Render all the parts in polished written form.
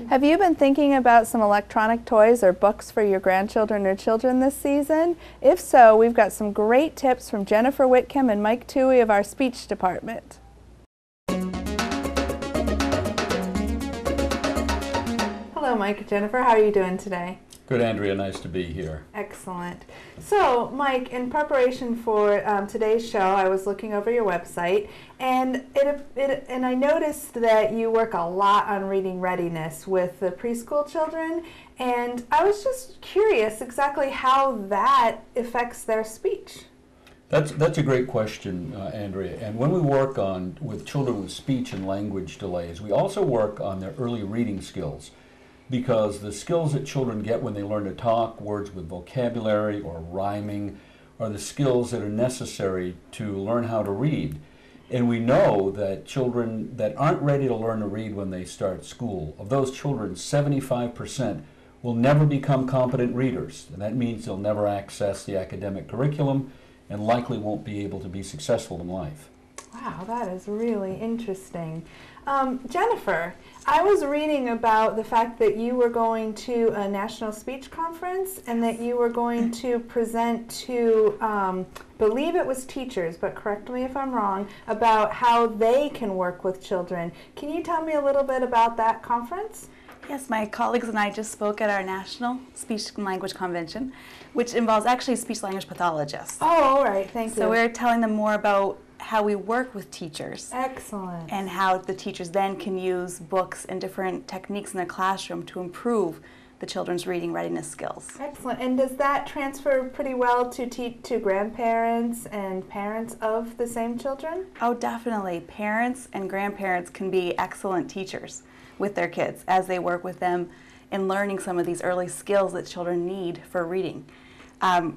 Have you been thinking about some electronic toys or books for your grandchildren or children this season? If so, we've got some great tips from Jennifer Whitcomb and Mike Toohey of our speech department. Hello, Mike and Jennifer. How are you doing today? Good, Andrea. Nice to be here. Excellent. So, Mike, in preparation for today's show, I was looking over your website, and I noticed that you work a lot on reading readiness with the preschool children, and I was just curious exactly how that affects their speech. That's a great question, Andrea. And when we work with children with speech and language delays, we also work on their early reading skills. Because the skills that children get when they learn to talk, words with vocabulary or rhyming, are the skills that are necessary to learn how to read. And we know that children that aren't ready to learn to read when they start school, of those children, 75% will never become competent readers. And that means they'll never access the academic curriculum and likely won't be able to be successful in life. Wow, that is really interesting. Jennifer, I was reading about the fact that you were going to a national speech conference and that you were going to present to, believe it was teachers, but correct me if I'm wrong, about how they can work with children. Can you tell me a little bit about that conference? Yes, my colleagues and I just spoke at our National Speech and Language Convention, which involves actually speech-language pathologists. Oh, all right, thank you. So we're telling them more about how we work with teachers. Excellent. And how the teachers then can use books and different techniques in their classroom to improve the children's reading readiness skills. Excellent. And does that transfer pretty well to grandparents and parents of the same children? Oh, definitely. Parents and grandparents can be excellent teachers with their kids as they work with them in learning some of these early skills that children need for reading.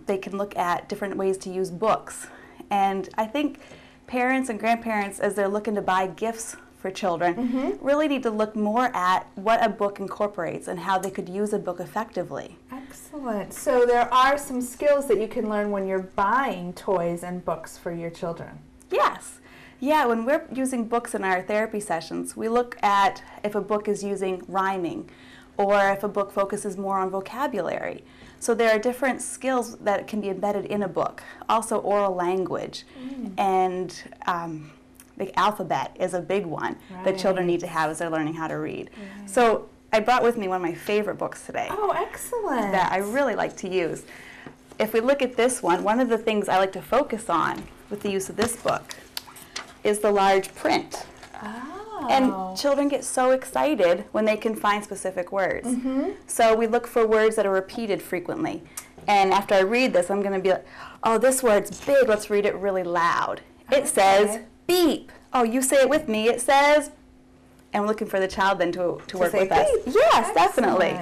They can look at different ways to use books. And I think parents and grandparents, as they're looking to buy gifts for children, really need to look more at what a book incorporates and how they could use a book effectively. Excellent. So there are some skills that you can learn when you're buying toys and books for your children. Yes. Yeah, when we're using books in our therapy sessions, we look at if a book is using rhyming or if a book focuses more on vocabulary. So there are different skills that can be embedded in a book. Also oral language and the alphabet is a big one that children need to have as they're learning how to read. So I brought with me one of my favorite books today. Oh, excellent. That I really like to use. If we look at this one of the things I like to focus on with the use of this book is the large print. And children get so excited when they can find specific words. So we look for words that are repeated frequently. And after I read this, I'm going to be like, oh, this word's big. Let's read it really loud. It says beep. Oh, you say it with me. It says, and we're looking for the child then to work with us. Yes, definitely.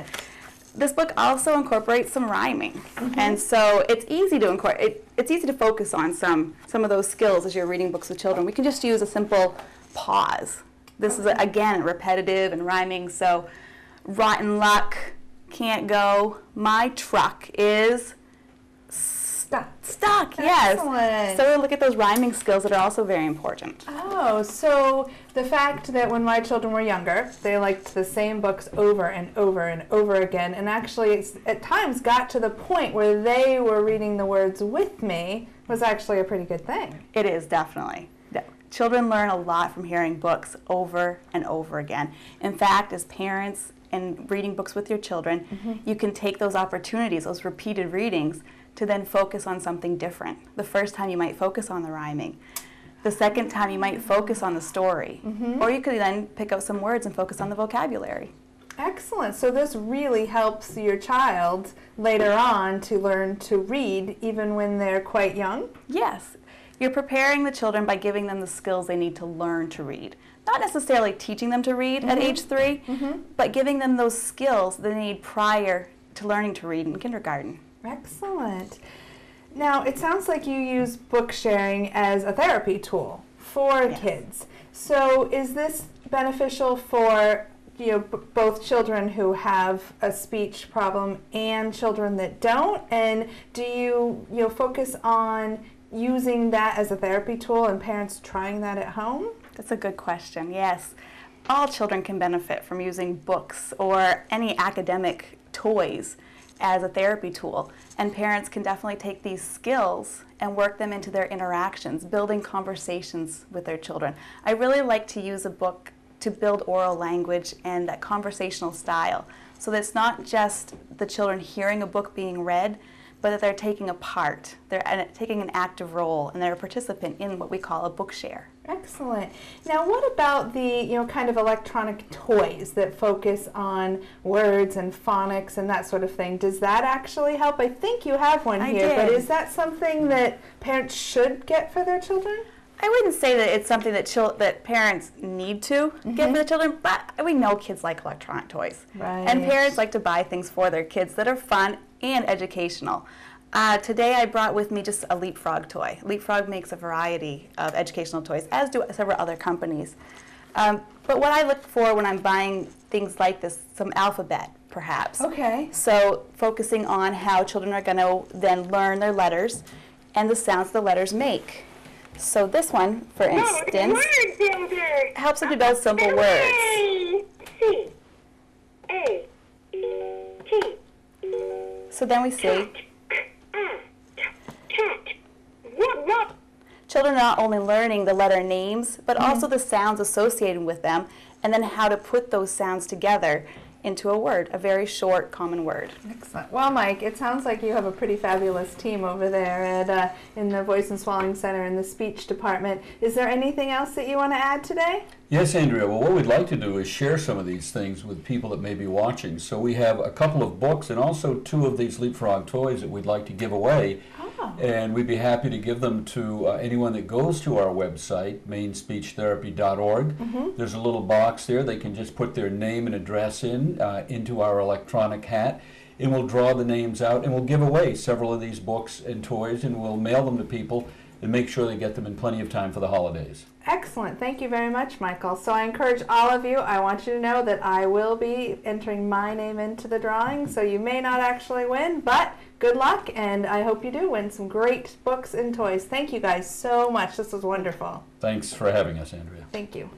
This book also incorporates some rhyming. And so it's easy to incorporate. It's easy to focus on some of those skills as you're reading books with children. We can just use a simple pause. This is, again, repetitive and rhyming, so rotten luck, can't go, my truck is stuck, yes. So we look at those rhyming skills that are also very important. Oh, so the fact that when my children were younger, they liked the same books over and over and over again, and actually it's, at times got to the point where they were reading the words with me was actually a pretty good thing. It is, definitely. Children learn a lot from hearing books over and over again. In fact, as parents and reading books with your children, you can take those opportunities, those repeated readings, to then focus on something different. The first time you might focus on the rhyming. The second time you might focus on the story. Or you could then pick out some words and focus on the vocabulary. Excellent. So this really helps your child later on to learn to read even when they're quite young? Yes. You're preparing the children by giving them the skills they need to learn to read. Not necessarily teaching them to read at age 3, but giving them those skills they need prior to learning to read in kindergarten. Excellent. Now, it sounds like you use book sharing as a therapy tool for kids. So is this beneficial for both children who have a speech problem and children that don't? And do you focus on using that as a therapy tool and parents trying that at home? That's a good question, yes. all children can benefit from using books or any academic toys as a therapy tool. And parents can definitely take these skills and work them into their interactions, building conversations with their children. I really like to use a book to build oral language and that conversational style. So that it's not just the children hearing a book being read, but that they're taking a part, they're taking an active role, and they're a participant in what we call a book share. Excellent. Now, what about the kind of electronic toys that focus on words and phonics and that sort of thing? Does that actually help? I think you have one here, but is that something that parents should get for their children? I wouldn't say that it's something that parents need to get for the children, but we know kids like electronic toys. Right. And parents like to buy things for their kids that are fun and educational. Today I brought with me just a LeapFrog toy. LeapFrog makes a variety of educational toys, as do several other companies. But what I look for when I'm buying things like this, some alphabet, perhaps. Okay. So focusing on how children are going to then learn their letters and the sounds the letters make. So this one, for instance, helps them to build simple words. So then we see children are not only learning the letter names, but also the sounds associated with them, and then how to put those sounds together into a word, a very short, common word. Excellent. Well, Mike, it sounds like you have a pretty fabulous team over there at, in the Voice and Swallowing Center in the speech department. Is there anything else that you want to add today? Yes, Andrea. Well, what we'd like to do is share some of these things with people that may be watching. So we have a couple of books and also 2 of these LeapFrog toys that we'd like to give away. And we'd be happy to give them to anyone that goes to our website, mainspeechtherapy.org. There's a little box there. They can just put their name and address into our electronic hat, and we'll draw the names out, and we'll give away several of these books and toys, and we'll mail them to people and make sure they get them in plenty of time for the holidays. Excellent. Thank you very much, Michael. So I encourage all of you, I want you to know that I will be entering my name into the drawing, so you may not actually win, but good luck, and I hope you do win some great books and toys. Thank you guys so much. This was wonderful. Thanks for having us, Andrea. Thank you.